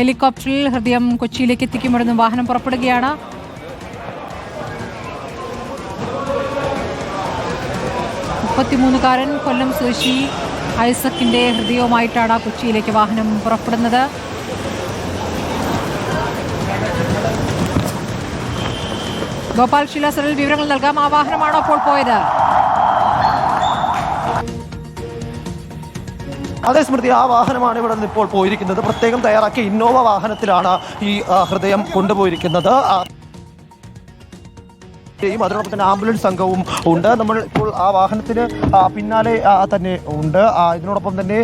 ഹെലികോപ്റ്ററിൽ ഹൃദയം കൊച്ചിയിലേക്ക് എത്തിക്കുമ്പോഴൊന്നും വാഹനം പുറപ്പെടുകയാണ്. ാരൻ കൊല്ലം സ്വദേശി ഐസക്കിന്റെ ഹൃദയവുമായിട്ടാണ് കൊച്ചിയിലേക്ക് വാഹനം പുറപ്പെടുന്നത്. ഗോപാൽ ശിലാസറിൽ വിവരങ്ങൾ നൽകാം. ആ വാഹനമാണോ അപ്പോൾ പോയത്? അതേ സ്മൃതി, ആ വാഹനമാണ് ഇവിടെ നിന്ന് ഇപ്പോൾ പോയിരിക്കുന്നത്. പ്രത്യേകം തയ്യാറാക്കിയ ഇന്നോവ വാഹനത്തിലാണ് ഈ ഹൃദയം കൊണ്ടുപോയിരിക്കുന്നത്. അതിനോടൊപ്പം തന്നെ ആംബുലൻസ് സംഘവും ഉണ്ട്. നമ്മൾ ഇപ്പോൾ ആ വാഹനത്തിന് പിന്നാലെ തന്നെ ഉണ്ട്. ഇതിനോടൊപ്പം തന്നെ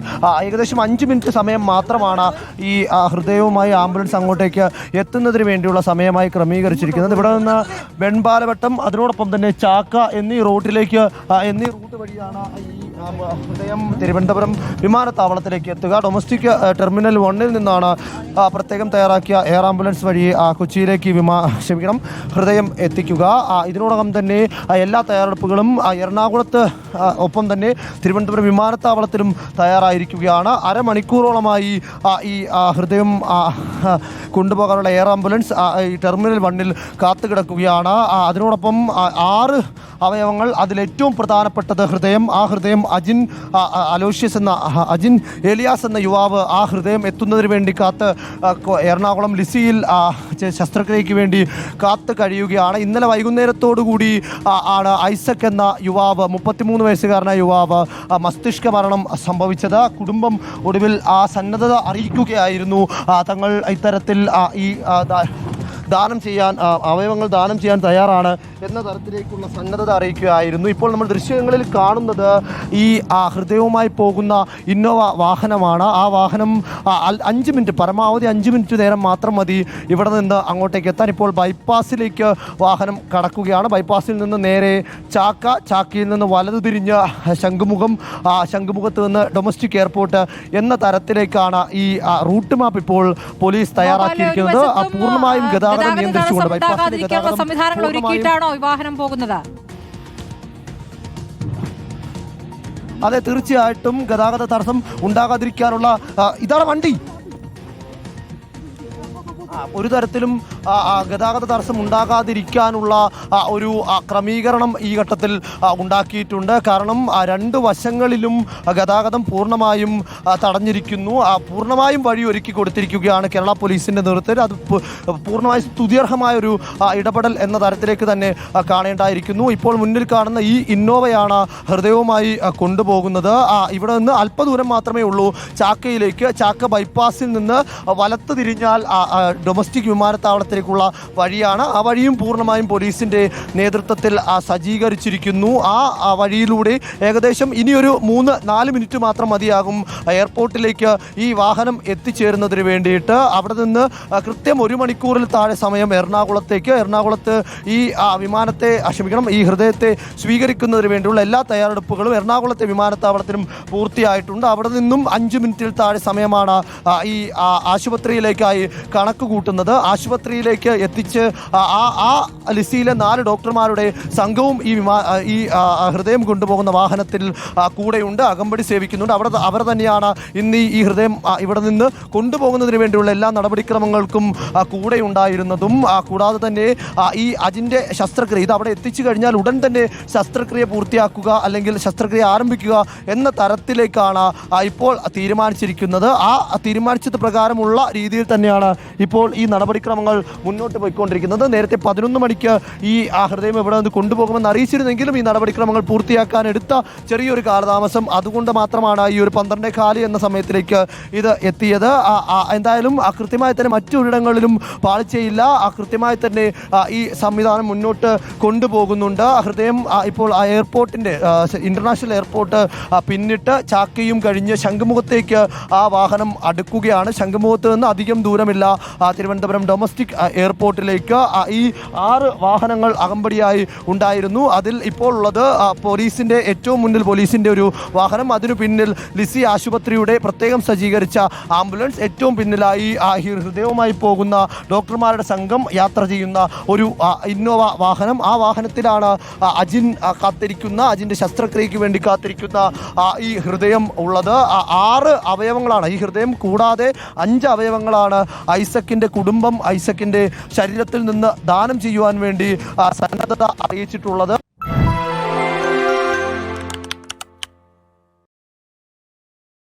ഏകദേശം 5 മിനിറ്റ് സമയം മാത്രമാണ് ഈ ഹൃദയവുമായി ആംബുലൻസ് അങ്ങോട്ടേക്ക് എത്തുന്നതിന് വേണ്ടിയുള്ള സമയമായി ക്രമീകരിച്ചിരിക്കുന്നത്. ഇവിടെ നിന്ന് വെൺപാലവട്ടം, അതിനോടൊപ്പം തന്നെ ചാക്ക എന്നീ റൂട്ട് വഴിയാണ് ഈ ഹൃദയം തിരുവനന്തപുരം വിമാനത്താവളത്തിലേക്ക് എത്തുക. ഡൊമസ്റ്റിക് ടെർമിനൽ 1-ൽ നിന്നാണ് പ്രത്യേകം തയ്യാറാക്കിയ എയർ ആംബുലൻസ് വഴി കൊച്ചിയിലേക്ക് ഹൃദയം എത്തിക്കുക. ഇതിനോടകം തന്നെ എല്ലാ തയ്യാറെടുപ്പുകളും എറണാകുളത്ത് ഒപ്പം തന്നെ തിരുവനന്തപുരം വിമാനത്താവളത്തിലും തയ്യാറായിരിക്കുകയാണ്. അരമണിക്കൂറോളമായി ഈ ഹൃദയം കൊണ്ടുപോകാനുള്ള എയർ ആംബുലൻസ് ഈ ടെർമിനൽ 1-ൽ കാത്തുകിടക്കുകയാണ്. അതിനോടൊപ്പം 6 അവയവങ്ങൾ, അതിലേറ്റവും പ്രധാനപ്പെട്ടത് ഹൃദയം. ആ ഹൃദയം അജിൻ ഏലിയാസ് എന്ന യുവാവ് ആ ഹൃദയം എത്തുന്നതിന് വേണ്ടി എറണാകുളം ലിസിയിൽ ശസ്ത്രക്രിയയ്ക്ക് വേണ്ടി കാത്തു കഴിയുകയാണ്. ഇന്നലെ വൈകുന്നേരത്തോടുകൂടി ആണ് ഐസക് എന്ന യുവാവ്, 33 വയസ്സുകാരനായ യുവാവ്, മസ്തിഷ്ക മരണം സംഭവിച്ചത്. കുടുംബം ഒടുവിൽ ആ സന്നദ്ധത അറിയിക്കുകയായിരുന്നു. തങ്ങൾ ഇത്തരത്തിൽ ഈ അവയവങ്ങൾ ദാനം ചെയ്യാൻ തയ്യാറാണ് എന്ന തരത്തിലേക്കുള്ള സന്നദ്ധത അറിയിക്കുകയായിരുന്നു. ഇപ്പോൾ നമ്മൾ ദൃശ്യങ്ങളിൽ കാണുന്നത് ഈ ഹൃദയവുമായി പോകുന്ന ഇന്നോവ വാഹനമാണ്. ആ വാഹനം 5 മിനിറ്റ്, പരമാവധി 5 മിനിറ്റ് നേരം മാത്രം മതി ഇവിടെ നിന്ന് അങ്ങോട്ടേക്ക് എത്താൻ. ഇപ്പോൾ ബൈപ്പാസിലേക്ക് വാഹനം കടക്കുകയാണ്. ബൈപ്പാസിൽ നിന്ന് നേരെ ചാക്കയിൽ നിന്ന് വലതു തിരിഞ്ഞ് ശംഖുമുഖത്ത് നിന്ന് ഡൊമസ്റ്റിക് എയർപോർട്ട് എന്ന തരത്തിലേക്കാണ് ഈ റൂട്ട് മാപ്പ് ഇപ്പോൾ പോലീസ് തയ്യാറാക്കിയിരിക്കുന്നത്. പൂർണ്ണമായും ഗതാഗതം നിയന്ത്രിച്ചുകൊണ്ട് സംവിധാനങ്ങൾ ഒരുക്കിയിട്ടാണോ ഈ വാഹനം പോകുന്നത്? അതെ, തീർച്ചയായിട്ടും ഗതാഗത തടസ്സം ഉണ്ടാകാതിരിക്കാനുള്ള ഇതാണ് വണ്ടി. ഒരു തരത്തിലും ഗതാഗത തടസ്സം ഉണ്ടാകാതിരിക്കാനുള്ള ഒരു ക്രമീകരണം ഈ ഘട്ടത്തിൽ ഉണ്ടാക്കിയിട്ടുണ്ട്. കാരണം 2 വശങ്ങളിലും ഗതാഗതം പൂർണ്ണമായും തടഞ്ഞിരിക്കുന്നു. പൂർണ്ണമായും വഴി ഒരുക്കി കൊടുത്തിരിക്കുകയാണ് കേരള പോലീസിൻ്റെ നേതൃത്വത്തിൽ. അത് പൂർണ്ണമായും സ്തുത്യർഹമായൊരു ഇടപെടൽ എന്ന തരത്തിലേക്ക് തന്നെ കാണേണ്ടായിരിക്കുന്നു. ഇപ്പോൾ മുന്നിൽ കാണുന്ന ഈ ഇന്നോവയാണ് ഹൃദയവുമായി കൊണ്ടുപോകുന്നത്. ഇവിടെ നിന്ന് അല്പദൂരം മാത്രമേ ഉള്ളൂ ചാക്കയിലേക്ക്. ചാക്ക ബൈപ്പാസിൽ നിന്ന് വലത്ത് തിരിഞ്ഞാൽ ഡൊമസ്റ്റിക് വിമാനത്താവളത്തിലേക്കുള്ള വഴിയാണ്. ആ വഴിയും പൂർണ്ണമായും പോലീസിൻ്റെ നേതൃത്വത്തിൽ സജ്ജീകരിച്ചിരിക്കുന്നു. ആ വഴിയിലൂടെ ഏകദേശം ഇനിയൊരു 3-4 മിനിറ്റ് മാത്രം മതിയാകും എയർപോർട്ടിലേക്ക് ഈ വാഹനം എത്തിച്ചേരുന്നതിന് വേണ്ടിയിട്ട്. അവിടെ നിന്ന് കൃത്യം 1 മണിക്കൂറിൽ താഴെ സമയം എറണാകുളത്ത് ഈ ഹൃദയത്തെ സ്വീകരിക്കുന്നതിന് വേണ്ടിയുള്ള എല്ലാ തയ്യാറെടുപ്പുകളും എറണാകുളത്തെ വിമാനത്താവളത്തിലും പൂർത്തിയായിട്ടുണ്ട്. അവിടെ നിന്നും 5 മിനിറ്റിൽ താഴെ സമയമാണ് ഈ ആശുപത്രിയിലേക്കായി കണക്ക് കൂട്ടുന്നത്. ആശുപത്രിയിലേക്ക് എത്തിച്ച് ആ ലിസിയിലെ 4 ഡോക്ടർമാരുടെ സംഘവും ഈ ഹൃദയം കൊണ്ടുപോകുന്ന വാഹനത്തിൽ കൂടെയുണ്ട്, അകമ്പടി സേവിക്കുന്നുണ്ട്. അവർ തന്നെയാണ് ഇന്ന് ഈ ഹൃദയം ഇവിടെ നിന്ന് കൊണ്ടുപോകുന്നതിന് വേണ്ടിയുള്ള എല്ലാ നടപടിക്രമങ്ങൾക്കും കൂടെ ഉണ്ടായിരുന്നതും. കൂടാതെ തന്നെ ഈ അജിൻ്റെ ശസ്ത്രക്രിയ, ഇത് അവിടെ എത്തിച്ചു കഴിഞ്ഞാൽ ഉടൻ തന്നെ ശസ്ത്രക്രിയ പൂർത്തിയാക്കുക അല്ലെങ്കിൽ ശസ്ത്രക്രിയ ആരംഭിക്കുക എന്ന തരത്തിലേക്കാണ് ഇപ്പോൾ തീരുമാനിച്ചിരിക്കുന്നത്. ആ തീരുമാനിച്ചത് പ്രകാരമുള്ള രീതിയിൽ തന്നെയാണ് ഇപ്പോൾ ഈ നടപടിക്രമങ്ങൾ മുന്നോട്ട് പോയിക്കൊണ്ടിരിക്കുന്നത്. നേരത്തെ 11 മണിക്ക് ഈ ഹൃദയം ഇവിടെ നിന്ന് കൊണ്ടുപോകുമെന്ന് അറിയിച്ചിരുന്നെങ്കിലും ഈ നടപടിക്രമങ്ങൾ പൂർത്തിയാക്കാൻ എടുത്ത ചെറിയൊരു കാലതാമസം, അതുകൊണ്ട് മാത്രമാണ് ഈ ഒരു 12:15 എന്ന സമയത്തിലേക്ക് ഇത് എത്തിയത്. എന്തായാലും കൃത്യമായി തന്നെ മറ്റൊരിടങ്ങളിലും പാളിച്ചയില്ല. കൃത്യമായി തന്നെ ഈ സംവിധാനം മുന്നോട്ട് കൊണ്ടുപോകുന്നുണ്ട്. ഹൃദയം ഇപ്പോൾ എയർപോർട്ടിൻ്റെ ഇൻ്റർനാഷണൽ എയർപോർട്ട് പിന്നിട്ട് ചാക്കയും കഴിഞ്ഞ് ശംഖുമുഖത്തേക്ക് ആ വാഹനം അടുക്കുകയാണ്. ശംഖുമുഖത്ത് നിന്ന് അധികം ദൂരമില്ല തിരുവനന്തപുരം ഡൊമസ്റ്റിക് എയർപോർട്ടിലേക്ക്. ഈ 6 വാഹനങ്ങൾ അകമ്പടിയായി ഉണ്ടായിരുന്നു. അതിൽ ഇപ്പോൾ ഉള്ളത് പോലീസിൻ്റെ ഏറ്റവും മുന്നിൽ പോലീസിൻ്റെ ഒരു വാഹനം, അതിനു പിന്നിൽ ലിസി ആശുപത്രിയുടെ പ്രത്യേകം സജ്ജീകരിച്ച ആംബുലൻസ്, ഏറ്റവും പിന്നിലായി ഹൃദയവുമായി പോകുന്ന ഡോക്ടർമാരുടെ സംഘം യാത്ര ചെയ്യുന്ന ഒരു ഇന്നോവ വാഹനം. ആ വാഹനത്തിലാണ് അജിൻ്റെ ശസ്ത്രക്രിയയ്ക്ക് വേണ്ടി കാത്തിരിക്കുന്ന ഈ ഹൃദയം ഉള്ളത്. 6 അവയവങ്ങളാണ്. ഈ ഹൃദയം കൂടാതെ 5 അവയവങ്ങളാണ് ഐസക്കിൻ്റെ കുടുംബം ഐസക്കിൻ്റെ ശരീരത്തിൽ നിന്ന് ദാനം ചെയ്യുവാൻ വേണ്ടി സന്നദ്ധത അറിയിച്ചിട്ടുള്ളത്.